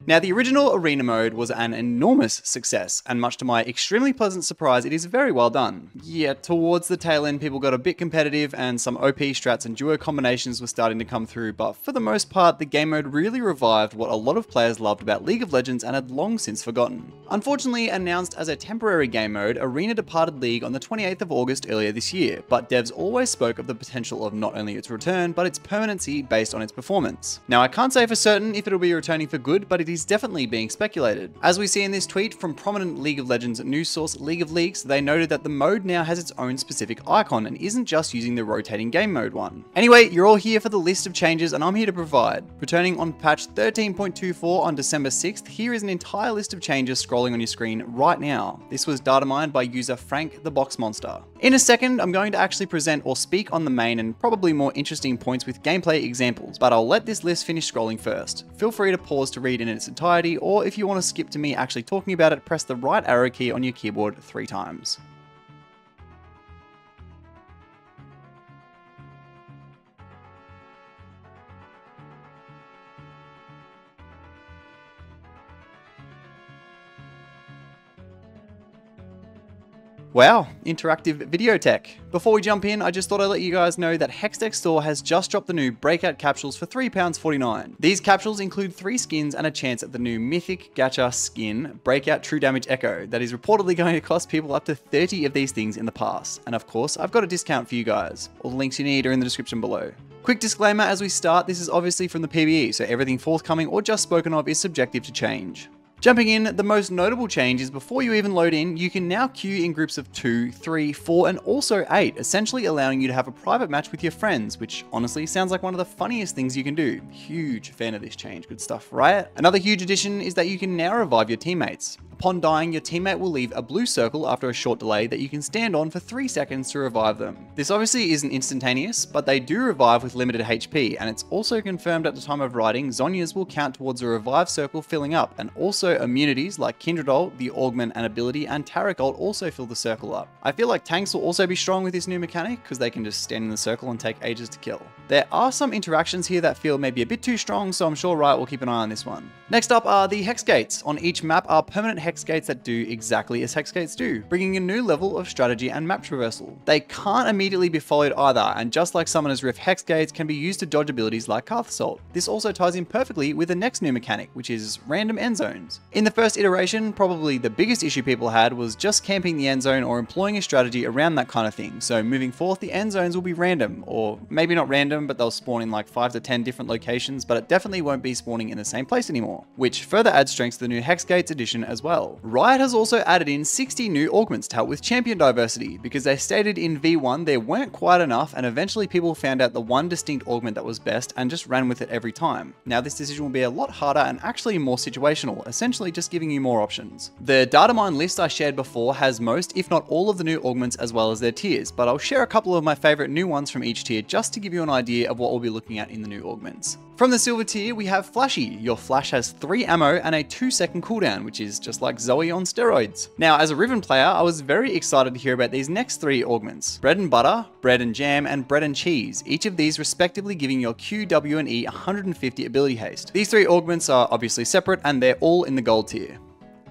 Now, the original arena mode was an enormous success, and much to my extremely pleasant surprise, it is very well done. Yeah, towards the tail end, people got a bit competitive, and some OP strats and duo combinations were starting to come through, but for the most part, the game mode really revived what a lot of players loved about League of Legends and had long since forgotten. Unfortunately, announced as a temporary game mode, Arena departed League on the 28th of August earlier this year, but devs always spoke of the potential of not only its return, but its permanency based on its performance. Now, I can't say for certain if it'll be returning for good, but it is definitely being speculated. As we see in this tweet from prominent League of Legends news source League of Leaks, they noted that the mode now has its own specific icon and isn't just using the rotating game mode one. Anyway, you're all here for the list of changes and I'm here to provide. Returning on patch 13.24 on December 6th, here is an entire list of changes scrolling on your screen right now. This was data mined by user Frank the Box Monster. In a second, I'm going to actually present or speak on the main and probably more interesting points with gameplay examples, but I'll let this list finish scrolling first. Feel free to pause to read in its entirety, or if you want to skip to me actually talking about it, press the right arrow key on your keyboard 3 times. Wow, interactive video tech. Before we jump in, I just thought I'd let you guys know that Hexgates Store has just dropped the new Breakout capsules for £3.49. These capsules include 3 skins and a chance at the new Mythic Gacha skin, Breakout True Damage Echo, that is reportedly going to cost people up to 30 of these things in the past. And of course, I've got a discount for you guys. All the links you need are in the description below. Quick disclaimer as we start, this is obviously from the PBE, so everything forthcoming or just spoken of is subjective to change. Jumping in, the most notable change is before you even load in, you can now queue in groups of 2, 3, 4, and also 8, essentially allowing you to have a private match with your friends, which honestly sounds like one of the funniest things you can do. Huge fan of this change, good stuff, Riot. Another huge addition is that you can now revive your teammates. Upon dying, your teammate will leave a blue circle after a short delay that you can stand on for 3 seconds to revive them. This obviously isn't instantaneous, but they do revive with limited HP, and it's also confirmed at the time of writing, Zhonya's will count towards a revive circle filling up, and also immunities like Kindred Ult, the Augment and ability, and Taric Ult also fill the circle up. I feel like tanks will also be strong with this new mechanic, because they can just stand in the circle and take ages to kill. There are some interactions here that feel maybe a bit too strong, so I'm sure Riot will keep an eye on this one. Next up are the Hexgates. On each map are permanent Hexgates that do exactly as Hexgates do, bringing a new level of strategy and map traversal. They can't immediately be followed either, and just like Summoner's Rift, Hexgates can be used to dodge abilities like Karth Assault. This also ties in perfectly with the next new mechanic, which is random end zones. In the first iteration, probably the biggest issue people had was just camping the end zone or employing a strategy around that kind of thing, so moving forth the end zones will be random, or maybe not random, but they'll spawn in like 5 to 10 different locations, but it definitely won't be spawning in the same place anymore, which further adds strength to the new Hexgates edition as well. Riot has also added in 60 new augments to help with champion diversity, because they stated in V1 there weren't quite enough, and eventually people found out the one distinct augment that was best and just ran with it every time. Now this decision will be a lot harder and actually more situational, essentially just giving you more options. The data mine list I shared before has most, if not all, of the new augments as well as their tiers, but I'll share a couple of my favorite new ones from each tier just to give you an idea of what we'll be looking at in the new augments. From the silver tier, we have Flashy. Your flash has 3 ammo and a 2-second cooldown, which is just like Zoe on steroids. Now, as a Riven player, I was very excited to hear about these next 3 augments. Bread and Butter, Bread and Jam, and Bread and Cheese, each of these respectively giving your Q, W, and E 150 ability haste. These 3 augments are obviously separate, and they're all in the gold tier.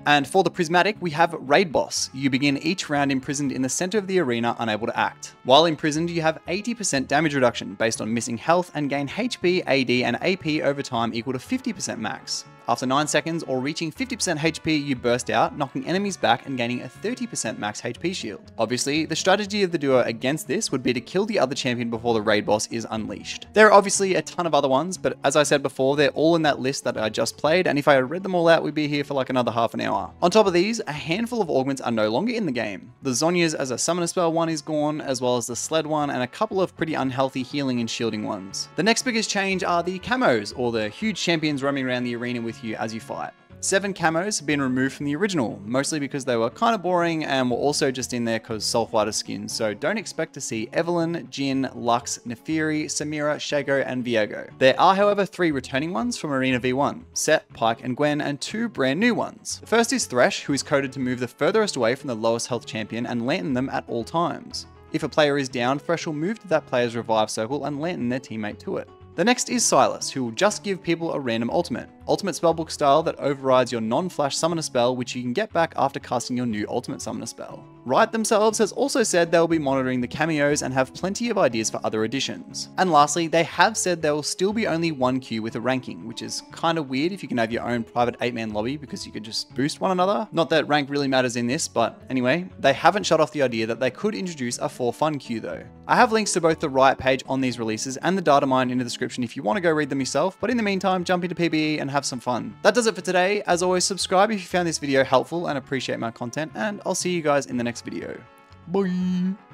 And for the Prismatic, we have Raid Boss. You begin each round imprisoned in the center of the arena, unable to act. While imprisoned, you have 80% damage reduction based on missing health and gain HP, AD, and AP over time equal to 50% max. After 9 seconds or reaching 50% HP, you burst out, knocking enemies back and gaining a 30% max HP shield. Obviously, the strategy of the duo against this would be to kill the other champion before the raid boss is unleashed. There are obviously a ton of other ones, but as I said before, they're all in that list that I just played, and if I read them all out, we'd be here for like another half an hour. On top of these, a handful of augments are no longer in the game. The Zhonya's as a summoner spell one is gone, as well as the sled one, and a couple of pretty unhealthy healing and shielding ones. The next biggest change are the camos, or the huge champions roaming around the arena with you as you fight. 7 camos have been removed from the original, mostly because they were kind of boring and were also just in there because Soul Fighter skins, so don't expect to see Evelynn, Jhin, Lux, Neferi, Samira, Shaco, and Viego. There are however 3 returning ones from Arena V1, Set, Pyke, and Gwen, and 2 brand new ones. The first is Thresh, who is coded to move the furthest away from the lowest health champion and lantern them at all times. If a player is down, Thresh will move to that player's revive circle and lantern their teammate to it. The next is Sylas, who will just give people a random ultimate. ultimate spellbook style that overrides your non-flash summoner spell, which you can get back after casting your new ultimate summoner spell. Riot themselves has also said they'll be monitoring the cameos and have plenty of ideas for other additions. And lastly, they have said there will still be only one queue with a ranking, which is kind of weird if you can have your own private 8-man lobby because you could just boost one another. Not that rank really matters in this, but anyway, they haven't shut off the idea that they could introduce a for fun queue though. I have links to both the Riot page on these releases and the data mine in the description if you want to go read them yourself, but in the meantime, jump into PBE and have some fun. That does it for today. As always, subscribe if you found this video helpful and appreciate my content, and I'll see you guys in the next video. Bye!